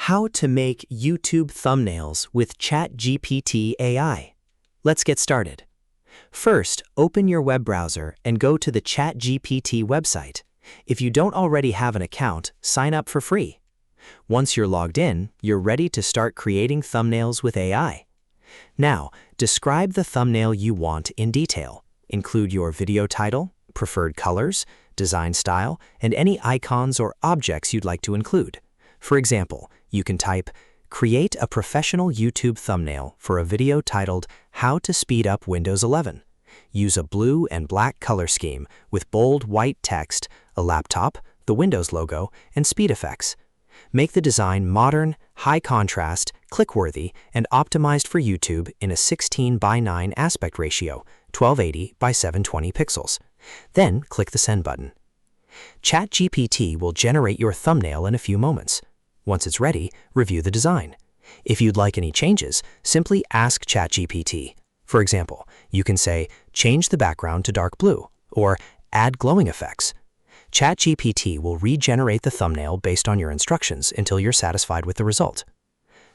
How to make YouTube thumbnails with ChatGPT AI. Let's get started. First, open your web browser and go to the ChatGPT website. If you don't already have an account, sign up for free. Once you're logged in, you're ready to start creating thumbnails with AI. Now, describe the thumbnail you want in detail. Include your video title, preferred colors, design style, and any icons or objects you'd like to include. For example, you can type, "Create a professional YouTube thumbnail for a video titled How to Speed Up Windows 11. Use a blue and black color scheme with bold white text, a laptop, the Windows logo, and speed effects. Make the design modern, high contrast, click-worthy, and optimized for YouTube in a 16:9 aspect ratio, 1280 by 720 pixels. Then click the Send button. ChatGPT will generate your thumbnail in a few moments. Once it's ready, review the design. If you'd like any changes, simply ask ChatGPT. For example, you can say, "Change the background to dark blue," or "Add glowing effects." ChatGPT will regenerate the thumbnail based on your instructions until you're satisfied with the result.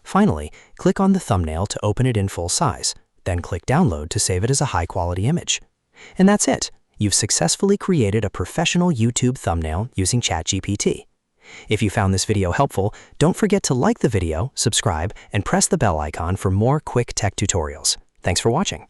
Finally, click on the thumbnail to open it in full size, then click Download to save it as a high-quality image. And that's it. You've successfully created a professional YouTube thumbnail using ChatGPT. If you found this video helpful, don't forget to like the video, subscribe, and press the bell icon for more quick tech tutorials. Thanks for watching.